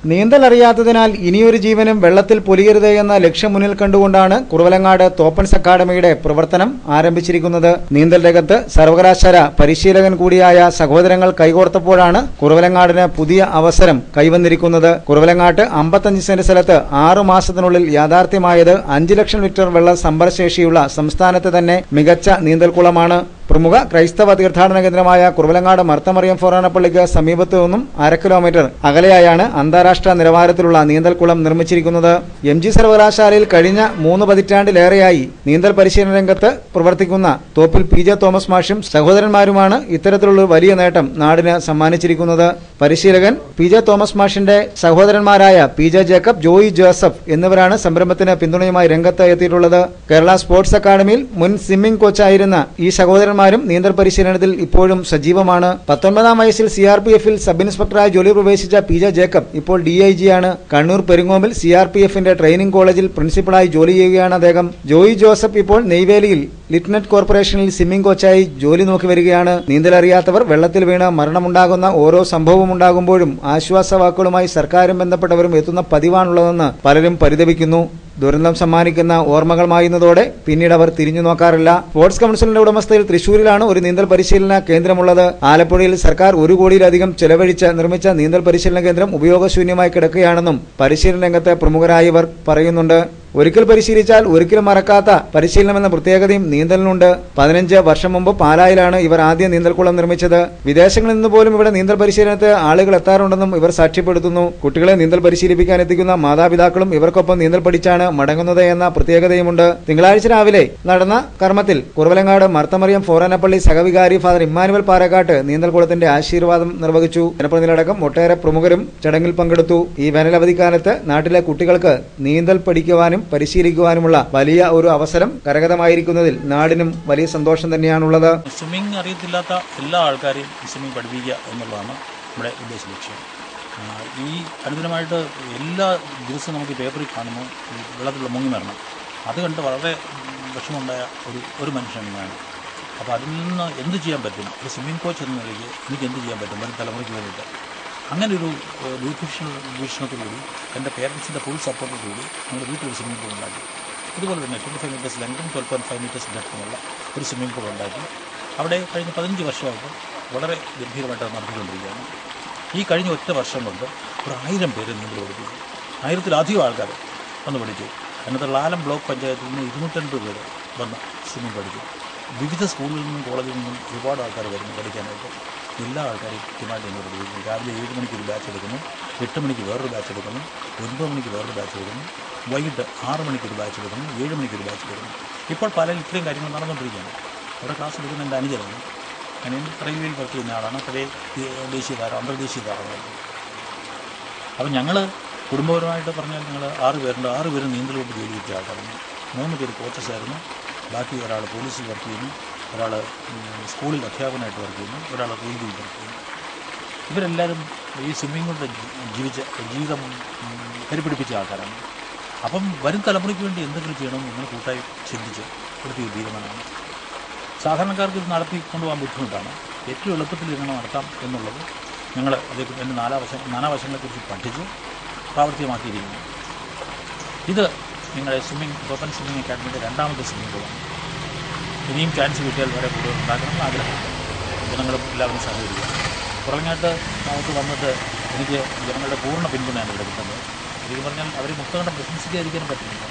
നീന്തൽ അറിയാത്തതിനാൽ ഇനിയൊരു ജീവനും വെള്ളത്തിൽ പൊലിയരുത് എന്ന ലക്ഷ്യം മുന്നിൽ കണ്ടുകൊണ്ടാണ് കുറവലങ്ങാട് തോപ്പൻസ് അക്കാദമിയുടെ പ്രവർത്തനം ആരംഭിച്ചിരിക്കുന്നത്. നീന്തൽ രംഗത്ത് സർവകലാശാല പരിശീലകൻ കൂടിയായ സഹോദരങ്ങൾ കൈകോർത്തപ്പോഴാണ് കുറവലങ്ങാടിന് പുതിയ അവസരം കൈവന്നിരിക്കുന്നത്. കുറവലങ്ങാട്ട് 55 സെന്റ് സ്ഥലത്ത് 6 മാസത്തിനുള്ളിൽ യാഥാർത്ഥ്യമായത് 5 ലക്ഷം ലിറ്റർ വെള്ള സംഭരണശേഷിയുള്ള സംസ്ഥാനത്ത് തന്നെ മികച്ച നീന്തൽക്കുളമാണ്. പ്രമുഖ ക്രൈസ്തവ തീർത്ഥാടന കേന്ദ്രമായ കുറവലങ്ങാട് മർത്തമറിയം ഫൊറാനപ്പള്ളിക്ക് സമീപത്തു നിന്നും 1/2 കിലോമീറ്റർ അകലെയായാണ് അന്താരാഷ്ട്ര നിലവാരത്തിലുള്ള നീന്തൽക്കുളം നിർമ്മിച്ചിരിക്കുന്നത്. MG സർവകലാശാലയിൽ കഴിഞ്ഞ 3 പതിറ്റാണ്ടിലേറെയായി നീന്തൽ പരിശീലന രംഗത്ത് പ്രവർത്തിക്കുന്ന തോപ്പിൽ PJ തോമസ് മാഷും സഹോദരന്മാരുമാണ് ഇത്തരത്തിലുള്ള വലിയ നേട്ടം നാടിന് സമ്മാനിച്ചിരിക്കുന്നത്. പരിശീലകൻ PJ തോമസ് മാഷിന്റെ സഹോദരന്മാരായ PJ ജേക്കബ്, ജോയി ജോസഫ് എന്നിവരാണ് സംരംഭത്തിന് പിന്തുണയുമായി രംഗത്ത് എത്തിയിട്ടുള്ളത്. കേരള സ്പോർട്സ് അക്കാദമിയിൽ മുൻ സ്വിമ്മിംഗ് കോച്ചായിരുന്ന ഈ സഹോദരന്മാരും നീന്തൽ പരിശീലനത്തിൽ ഇപ്പോഴും സജീവമാണ്. 19-ാം വയസ്സിൽ CRPF-ൽ സബ് ഇൻസ്പെക്ടറായി ജോലി പ്രവേശിച്ച PJ ജേക്കബ് ഇപ്പോൾ DIG ആണ്. കണ്ണൂർ പെരിങ്ങോമിൽ CRPF-ന്റെ ട്രെയിനിംഗ് കോളേജിൽ പ്രിൻസിപ്പളായി ജോലി ചെയ്യുകയാണ് അദ്ദേഹം. ജോയി ജോസഫ് ഇപ്പോൾ നെയ്വേലിയിൽ ലിറ്റ്നറ്റ് കോർപ്പറേഷനിൽ സ്വിമ്മിംഗ് കോച്ചായി ജോലി നോക്കി വരികയാണ്. നീന്തലറിയാത്തവർ വെള്ളത്തിൽ വീണ് മരണമുണ്ടാകുന്ന ഓരോ സംഭവവും ഉണ്ടാകുമ്പോഴും ആശ്വാസവാക്കുകളുമായി സർക്കാരും ബന്ധപ്പെട്ടവരും എത്തുന്ന പതിവാണുള്ളതെന്ന് പലരും പരിതപിക്കുന്നു. ദുരന്തം സമ്മാനിക്കുന്ന ഓർമ്മകൾ മായുന്നതോടെ പിന്നീട് അവർ തിരിഞ്ഞു നോക്കാറില്ല. സ്പോർട്സ് കൌൺസിലിന്റെ ഉടമസ്ഥയിൽ തൃശൂരിലാണ് ഒരു നീന്തൽ പരിശീലന കേന്ദ്രമുള്ളത്. ആലപ്പുഴയിൽ സർക്കാർ 1 കോടിയിലധികം ചെലവഴിച്ച് നിർമ്മിച്ച നീന്തൽ പരിശീലന കേന്ദ്രം ഉപയോഗശൂന്യമായി കിടക്കുകയാണെന്നും പരിശീലന രംഗത്തെ പ്രമുഖരായവർ പറയുന്നുണ്ട്. ഒരിക്കൽ പരിശീലിച്ചാൽ ഒരിക്കലും മറക്കാത്ത പരിശീലനമെന്ന പ്രത്യേകതയും നീന്തലിനുണ്ട്. 15 വർഷം മുമ്പ് പാലായിലാണ് ഇവർ ആദ്യം നീന്തൽക്കുളം നിർമ്മിച്ചത്. വിദേശങ്ങളിൽ നിന്ന് പോലും ഇവിടെ നീന്തൽ പരിശീലനത്തിന് ആളുകൾ എത്താറുണ്ടെന്നും ഇവർ സാക്ഷ്യപ്പെടുത്തുന്നു. കുട്ടികളെ നീന്തൽ പരിശീലിപ്പിക്കാൻ എത്തിക്കുന്ന മാതാപിതാക്കളും ഇവർക്കൊപ്പം നീന്തൽ പഠിച്ചാണ് മടങ്ങുന്നത് എന്ന പ്രത്യേകതയുമുണ്ട്. തിങ്കളാഴ്ച രാവിലെ നടന്ന കർമ്മത്തിൽ കുറവലങ്ങാട് മർത്തമറിയം ഫൊറാനപ്പള്ളി സഹവികാരി ഫാദർ ഇമ്മാനുവൽ പാറക്കാട്ട് നീന്തൽക്കുളത്തിന്റെ ആശീർവാദം നിർവഹിച്ചു. ജനപ്രതിനിധികളടക്കം ഒട്ടേറെ പ്രമുഖരും ചടങ്ങിൽ പങ്കെടുത്തു. ഈ വേനലവധിക്കാലത്ത് നാട്ടിലെ കുട്ടികൾക്ക് നീന്തൽ പഠിക്കുവാനും പരിശീലിക്കുവാനുമുള്ള വലിയ ഒരു അവസരം കരഗതമായിരിക്കുന്നതിൽ നാടിനും വലിയ സന്തോഷം തന്നെയാണുള്ളത്. സ്വിമ്മിംഗ് അറിയത്തില്ലാത്ത എല്ലാ ആൾക്കാരെയും സ്വിമ്മിംഗ് പഠിപ്പിക്കുക എന്നുള്ളതാണ് നമ്മുടെ ഉദ്ദേശ ലക്ഷ്യം. ഈ അനുദിനമായിട്ട് എല്ലാ ദിവസവും നമുക്ക് പേപ്പറിൽ കാണുന്നു വെള്ളത്തിലുള്ള മുങ്ങി മരണം. അത് കണ്ട് വളരെ വിഷമമുണ്ടായ ഒരു മനുഷ്യനാണ് ഞാൻ. അപ്പോൾ അതിൽ നിന്ന് എന്ത് ചെയ്യാൻ പറ്റും, ഒരു സ്വിമ്മിംഗ് കോച്ച് എന്ന നിലയ്ക്ക് എനിക്ക് എന്ത് ചെയ്യാൻ പറ്റും വരും തലമുറയ്ക്ക് വേണ്ടിയിട്ട്. അങ്ങനെ ഒരു വീക്ഷണത്തോടുകൂടി എൻ്റെ പേരൻസിൻ്റെ ഫുൾ സപ്പോർട്ടോടുകൂടി നമ്മുടെ വീട്ടിലൊരു സ്വിമ്മിംഗ് പൂൾ ഉണ്ടാക്കി. ഇതുപോലെ തന്നെ 25 മീറ്റേഴ്സ് ലെങ്തും 12.5 മീറ്റേഴ്സ് ഡെപ്തുമുള്ള ഒരു സ്വിമ്മിംഗ് പൂൾ ഉണ്ടാക്കി. അവിടെ കഴിഞ്ഞ 15 വർഷമായിട്ട് വളരെ ഗംഭീരമായിട്ട് നടത്തിക്കൊണ്ടിരിക്കുകയാണ്. ഈ കഴിഞ്ഞ ഒറ്റ വർഷം കൊണ്ട് ഒരു 1000 പേര് നീന്തൽ പഠിപ്പിച്ചു. 1000-ലധികം ആൾക്കാർ വന്ന് പഠിച്ചു. അതിനകത്ത് ലാലം ബ്ലോക്ക് പഞ്ചായത്തിൽ നിന്ന് 250 പേര് വന്ന് സ്വിമ്മിംഗ് പഠിച്ചു. വിവിധ സ്കൂളിൽ നിന്നും കോളേജിൽ നിന്നും ഒരുപാട് ആൾക്കാർ വരുന്നു പഠിക്കാനായിട്ട്. എല്ലാ ആൾക്കാരെയും കൃത്യമായിട്ട് എന്നോട് പഠിക്കുന്നു. രാവിലെ 7 മണിക്ക് ഒരു ബാച്ച് എടുക്കുന്നു, 8 മണിക്ക് വേറൊരു ബാച്ച് എടുക്കുന്നു, 9 മണിക്ക് വേറൊരു ബാച്ച് എടുക്കുന്നു, വൈകിട്ട് 6 മണിക്ക് ഒരു ബാച്ച് എടുക്കുന്നു, 7 മണിക്ക് ഒരു ബാച്ച് എടുക്കുന്നു. ഇപ്പോൾ പല ഇത്രയും കാര്യങ്ങൾ നടന്നുകൊണ്ടിരിക്കുകയാണ്. അവിടെ ക്ലാസ് എടുക്കുന്ന എൻ്റെ അനുജനാണ്. ഞാൻ റെയിൽവേയിൽ വർക്ക് ചെയ്യുന്ന ആളാണ്. പഴയ ദേശീയ താരം, അന്തർദേശീയ താരമായിരുന്നു. അപ്പം ഞങ്ങൾ കുടുംബപരമായിട്ട് പറഞ്ഞാൽ ഞങ്ങൾ 6 പേരുണ്ട്. 6 പേരും നീന്തലോട്ട് ജോലി കിട്ടിയ ആൾക്കാരാണ്. 3 പേര് കോച്ചസായിരുന്നു. ബാക്കി ഒരാൾ പോലീസിൽ വർക്ക് ചെയ്യുന്നു, ഒരാൾ സ്കൂളിൽ അധ്യാപകനായിട്ട് വർക്ക് ചെയ്യുന്നു, ഒരാൾ റെയിൽവേയിൽ വർക്ക് ചെയ്യുന്നു. ഇവരെല്ലാവരും ഈ സ്വിമ്മിംഗ് കൊണ്ട് ജീവിതം കരുപിടിപ്പിച്ച ആൾക്കാരാണ്. അപ്പം വരും തലമുറയ്ക്ക് വേണ്ടി എന്തെങ്കിലും ചെയ്യണമെന്ന് നിങ്ങൾ കൂട്ടായി ചിന്തിച്ച് എടുത്തിയ തീരുമാനമാണ്. സാധാരണക്കാർക്ക് ഇത് നടത്തി കൊണ്ടുപോകാൻ ബുദ്ധിമുട്ടാണ്. ഏറ്റവും എളുപ്പത്തിൽ ഇങ്ങനെ നടത്താം എന്നുള്ളത് ഞങ്ങൾ അതേക്കുറിച്ച് എൻ്റെ നാനാവശങ്ങളെക്കുറിച്ച് പഠിച്ച് പ്രാവർത്തികമാക്കിയിരിക്കുന്നു. ഇത് നിങ്ങളുടെ തോപ്പൻ സ്വിമ്മിംഗ് അക്കാദമിയുടെ 2ാമത്തെ സ്വിമ്മിംഗ് പൂളാണ്. ഇനിയും ചാൻസ് കിട്ടിയാൽ വരെ കൂടുതൽ ഉണ്ടാക്കണമെന്ന് ആഗ്രഹമുണ്ട്. ജനങ്ങളും എല്ലാവരും സഹകരിക്കുക. കുറവങ്ങാട്ട് നമുക്ക് വന്നിട്ട് എനിക്ക് ജനങ്ങളുടെ പൂർണ്ണ പിന്തുണയാണ് ഇവിടെ കിട്ടുന്നത്. ശരിക്കും പറഞ്ഞാൽ അവർ മുക്തകണ്ഠം പ്രശംസിക്കാതിരിക്കാനും പറ്റുന്നില്ല.